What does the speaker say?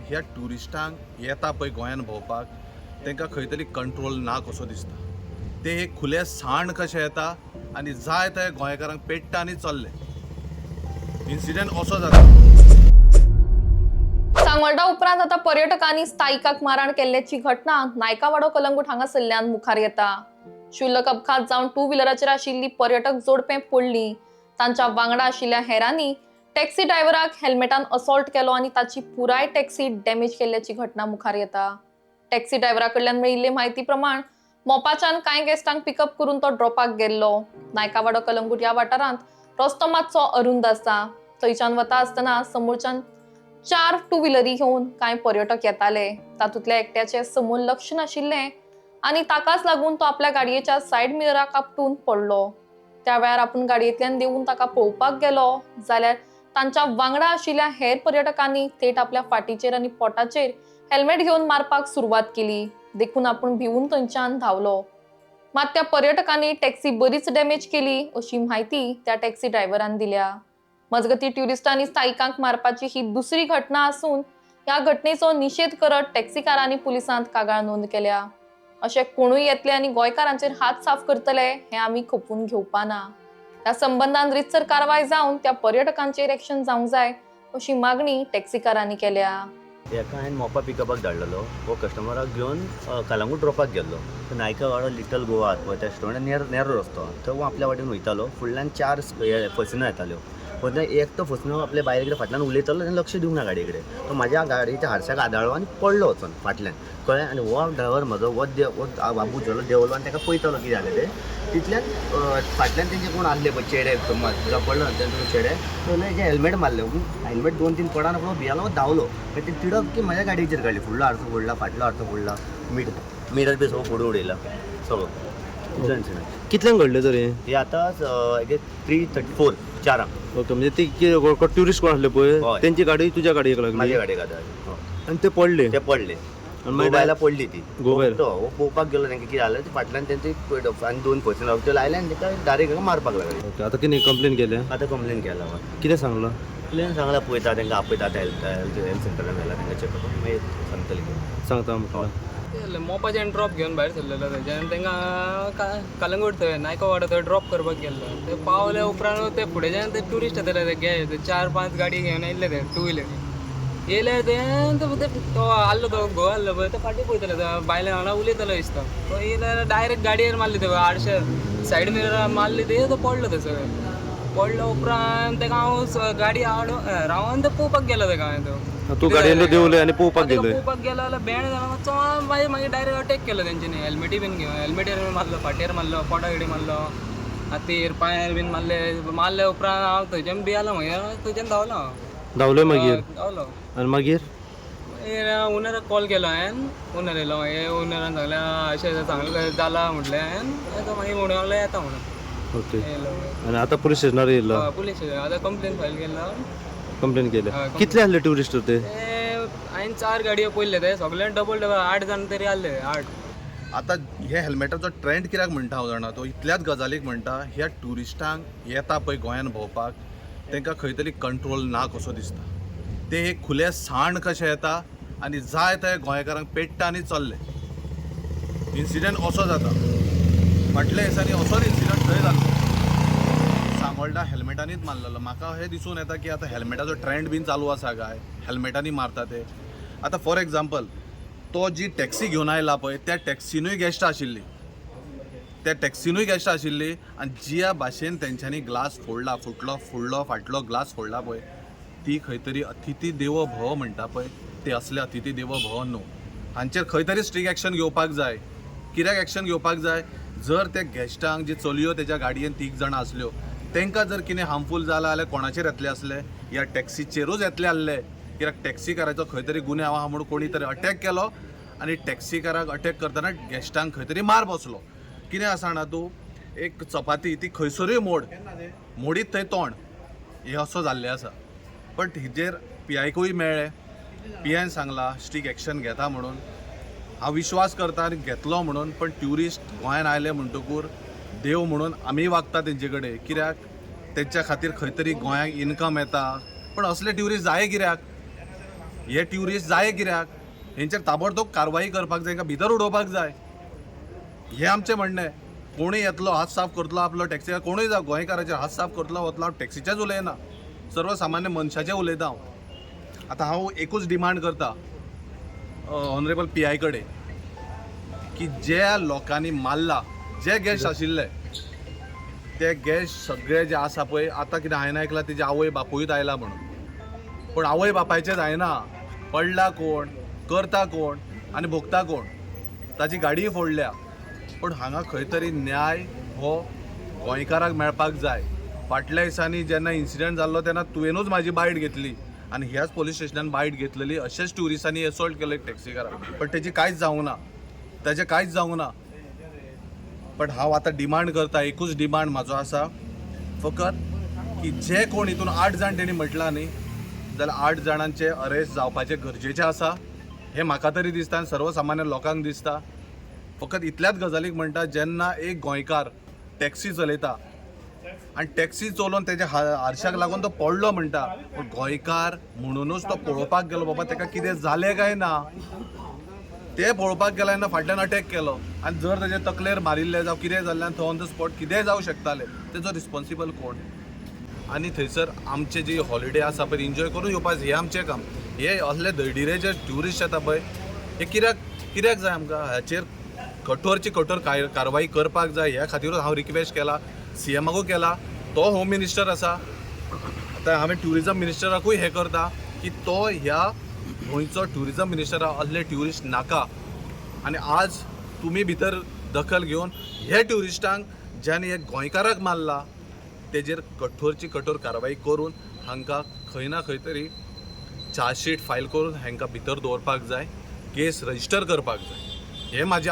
ह्या ट्युरिस्टांक येता पळय गोंयान भोंवपाक तांकां खंय तरी कंट्रोल ना कसो दिसता। ते एक खुले साण कशे येता आनी जाय ते गोंयकारांक पेट्टा आनी चल्ले। इन्सिडेंट असो जाता। सांगोळडा उपरांत आता पर्यटकांनी स्थायिकाक मारहाण केल्ल्याची घटना नायकावाडो कलंगूट हांगासरल्यान मुखार येता। क्षुल्लक अपघात जावन टू व्हीलराचेर आशिल्ली पर्यटक जोडपे पडली। तांच्या वांगडा आशिल्ल्या हेरांनी टॅक्सी ड्रायव्हराक हेल्मेटान असॉल्ट केलो आनी ताची पुराय टॅक्सी डॅमेज केल्ल्याची घटना मुखार येता। टॅक्सी ड्रायव्हराकडल्यान मेळिल्ले म्हायती प्रमाण मोपाच्यान कांय गेस्टांक पिकअप करून तो ड्रॉपाक गेल्लो। नायकावाडो कलंगूट ह्या वाठारांत रस्तो मातसो अरुंद आसा। थंयच्यान वता आसतना समोरच्यान 4 टू व्हीलरी घेवन कांय पर्यटक येताले। तातूंतल्या एकट्याचे समोर लक्ष नाशिल्ले आनी ताकाच लागून तो आपल्या गाडयेच्या सायड मिरराक आपटून पडलो। त्या वेळार आपूण गाडयेंतल्यान देंवून ताका पळोवपाक गेलो जाल्यार तांच्या वांगडा आशिल्ल्या हेर पर्यटकांनी थेट आपल्या फाटीचेर आनी पोटाचेर हेल्मेट घेवन मारपाक सुरवात केली। देखून आपूण भिवून थंयच्यान धांवलो। मात त्या पर्यटकांनी टॅक्सी बरीच डॅमेज केली अशी म्हायती त्या टॅक्सी ड्रायव्हरान दिल्या। मजगती ट्युरिस्टांनी स्थायिकांक मारपाची ही दुसरी घटना आसून ह्या घटनेचो निषेध करत टॅक्सीकारांनी पुलिसांत कागाळ नोंद केल्या। अशें कोणूय येतले आनी गोंयकारांचेर हात साफ करतले हें आमी खपून घेवपा ना। ह्या संबंधान रितसर कारवाय जावन त्या पर्यटकांचेर एक्शन जावंक जाय अशी मागणी टॅक्सीकारांनी केल्या। एका हांवें मोपा पिकअपाक धाडलेलो हो कस्टमराक घेवन कलंगूट ड्रॉपाक गेल्लो। नायकावाडो लिटल गोवा पळय त्या स्टोरान नेरो रस्तो थंय आपल्या वाटेन वयतालो। फुडल्यान 4 फसिनो येताल्यो। पण एक तो फसिनो आपल्या बायले कडेन फाटल्यान उलयतालो आनी लक्ष दिवंक ना गाडये कडेन। तो म्हाज्या गाडयेच्या हारशाक आदाळलो आनी पडलो वचून फाटल्यान कळ्ळें। आनी हो ड्रायव्हर म्हजो वो बाबू झलो देंवलो आनी ताका पळयतालो कितें जालें तें। तितल्यान फाटल्यान तेंचे कोण आसले पळय चेडे जो पडलो ना तेंचे चेडे थंय जे हेल्मेट मारले। हेल्मेट 2-3 पडाना पूण भियालो धांवलो। ते तिडक की म्हाज्या गाडयेचेर काडली। फुडलो हारसो फोडला, फाटलो हारसो फोडला, मिडर बी सगळो फोडून उडयला सगळो। कितल्यांक घडलें तरी हे आतां 3:34 4 ओके म्हणजे ती ट्युरिस्ट कोण आसले पळय त्यांची गाडी तुज्या गाडयेक लागली माझ्या गाडयेक आदाळ्ळी आनी ते पडले आणि बायला पडली ती तो पळोवपाक गेलो तांकां कितें जालें फाटल्यान तेंचे आनी 2 फसिनो त्यो लायले आनी ताका डायरेक्ट मारपाक लागले। ओके आतां कितें कंप्लेन केलें आतां कंप्लेन केला कितें सांगलां कंप्लेन सांगला पळयता तांकां आपयता हेल्थ सेंटरान व्हेला तांकां चॅकअप मागीर सांगतलें सांगता आमकां मोपाच्यान ड्रॉप घेवन भायर सरलेलो थंयच्यान तांकां कलंगूट थंय नायकावाडो थंय ड्रॉप करपाक गेल्लो। ते पावले उपरांत ते फुडेच्यान ते ट्युरिस्ट येताले ते 4-5 गाडी घेवन येयल्ले ते टू व्हीलर येयले तो आल्लो तो घोव आल्लो पळय तो फाटीं पळयतालो बायले वांगडा उलयतालो दिसता। तो येयल्यार डायरेक्ट गाडयेर मारली ते आडशे सायड मिरर मारली ते तो पडलो थंयसर। पडलो उपरांत ताका हांव गाडी रावन ते पळोवपाक गेलो ताका हांवें तूं गाडयेन देंवले आनी पळोवपाक गेले पळोवपाक गेलो जाल्यार बँड जालो चोळान मागीर डायरेक्ट अटॅक केलो तेंच्यांनी हेल्मेटी बीन घेवन हेल्मेटीर मारलो फाटीर मारलो पोटा कडेन मारलो हातीर पांयार बीन मारले उपरांत हांव थंयच्यान भियालो मागीर थंयच्यान धांवलो धांवले मागीर धांवलो आनी मागीर ओनराक कॉल केलो हांवें ओनर येयलो मागीर ओनरान सांगलें अशें सांगलें जाला म्हटलें हांवें तो मागीर म्हणून लागलो येता म्हणून ओके येयलो आनी आतां पुलीस स्टेशनार येयलो पुलीस आतां कंप्लेन फायल केला कंप्लेन केले कितले आहले ट्युरिस्ट ते हांवें 4 गाडयो पळयल्ले ते सगळे डबल 8 जाण तरी आसले 8। आतां हे हेल्मेटाचो ट्रेंड कित्याक म्हणटा हांव जाणा तो इतल्याच गजालीक म्हणटा ह्या ट्युरिस्टांक येता पळय गोंयान भोंवपाक तांकां खंय तरी कंट्रोल ना कसो दिसता। ते एक खुले साण कशे येता आनी जाय ते गोंयकारांक पेट्टा आनी चल्ले। इन्सिडेंट असो जाता। फाटल्या दिसांनी असोच इन्सिडंट थंय जाल्लो सांगोळडा हेल्मेटांनीच मारलेलो। म्हाका अशें दिसून येता की आतां हेल्मेटाचो ट्रेंड बीन चालू आसा काय हेल्मेटांनी मारता ते। आतां फॉर एग्जाम्पल तो जी टॅक्सी घेवन आयला पळय त्या टॅक्सीनूय गेस्टां आशिल्ली आनी ज्या भाशेन तेंच्यांनी ग्लास फोडला फुडलो फाटलो ग्लास फोडला पळय ती खंय तरी अतिथी देवो भव म्हणटा पळय ते असले अतिथी देवो भव न्हू। हांचेर खंय तरी स्ट्रीक एक्शन घेवपाक जाय। कित्याक एक्शन घेवपाक जाय जर ते गेस्टांक जी चलयो तेज्या गाडयेन 3 जाणां आसल्यो तांकां जर कितें हार्मफूल जालां जाल्यार कोणाचेर येतले आसले ह्या टॅक्सीचेरूच येतले आसले कित्याक टॅक्सीकाराचो खंय तरी गुन्यांव आहा म्हणून कोणी तरी अटॅक केलो आनी टॅक्सीकाराक अटॅक करतना गेस्टांक खंय तरी मार बसलो। कितें आसा जाणा तूं एक चपाती ती खंयसरूय मोडीत थंय तोंड हें असो जाल्लें आसा। बट हेजेर PIकूय मेळ्ळें PIन सांगलां स्ट्रीक एक्शन घेता म्हणून हांव विश्वास करता आनी घेतलो म्हणून। पण ट्युरिस्ट गोंयान आयले म्हणटकूर देव म्हणून आमी वागता तेंचे कडेन कित्याक तेंच्या खातीर खंय तरी गोंयांक इनकम येता। पण असले ट्युरिस्ट जाय कित्याक हे ट्युरिस्ट जाय कित्याक हेंचेर ताबडतोब कारवाई करपाक जाय, हांकां भितर उडोवपाक जाय. हे आमचें म्हणणें. कोणूय येतलो हात साफ करतलो आपलो टॅक्सी, कोणूय जावं गोंयकाराचेर हात साफ करतलो वतलो, हांव टॅक्सीचेच उलयना, सर्वसामान्य मनशाचें उलयता हांव. आतां हांव एकूच डिमांड करता ऑनरेबल PI कडेन की ज्या लोकांनी मारला, जे गॅस आशिल्ले ते गॅस सगळे जे आसा पळय, आतां कितें हांवें आयकलां तेजे आवय बापूय आयला म्हणून, पूण आवय बापायचें जायना. पडला कोण, करता कोण आनी भोगता कोण, ताची गाडी फोडल्या. पूण हांगा खंय तरी न्याय हो गोंयकाराक मेळपाक जाय. फाटल्या दिसांनी जेन्ना इन्सिडंट जाल्लो तेन्ना तुवेंनूच म्हाजी बायट घेतली आनी ह्याच पोलीस स्टेशनान बायट घेतलेली. अशेच ट्युरिस्टांनी एसॉल्ट केलो एक टॅक्सीकाराक, पण तेजी कांयच जावंक ना, तेजें कांयच जावंक ना. पण हांव आतां डिमांड करता, एकूच डिमांड म्हाजो आसा फकत की जे कोण हितून 8 जाण तेणी म्हटलां न्ही, जाल्यार 8 जाणांचे अरेस्ट जावपाचें गरजेचें आसा. हें म्हाका तरी दिसता आनी सर्वसामान्य लोकांक दिसता. फकत इतल्याच गजालीक म्हणटा, जेन्ना एक गोंयकार टॅक्सी चलयता आनी टॅक्सी चलोवन तेज्या हारशाक लागून तो पडलो म्हणटा, पूण गोंयकार म्हणूनच तो पळोवपाक गेलो बाबा तेका कितें जालें काय ना, ते पळोवपाक गेला तेन्ना फाटल्यान अटॅक केलो. आनी जर तेजे तकलेर मारिल्ले जावं कितें जाल्लें आनी थंय ऑन द स्पॉट कितेंय जावं शकतालें, तेजो रिस्पॉन्सिबल कोण? आनी थंयसर आमचे जी हॉलिडे आसा पळय, एन्जॉय करून येवपाचें हें आमचें काम. हे असले धैर्डिरे जे ट्युरिस्ट येता पळय, हे कित्याक जाय आमकां? हाचेर कठोरची कठोर कारवाई करपाक जाय. ह्या खातीरूच हांव रिक्वेस्ट केला, CMाकूय केला, तो होम मिनिस्टर आसा. आतां हांवें ट्युरिजम मिनिस्टराकूय हें करता की तो ह्या गोंयचो ट्युरिजम मिनिस्टर असले ट्युरिस्ट नाका. आनी आज तुमी भितर दखल घेवन हे ट्युरिस्टांक ज्यांनी एक गोंयकाराक मारला तेजेर कठोरची कठोर कारवाई करून हांकां खंय ना खंय तरी चार्जशीट फायल करून हांकां भितर दवरपाक जाय, केस रजिस्टर करपाक जाय. हे आमची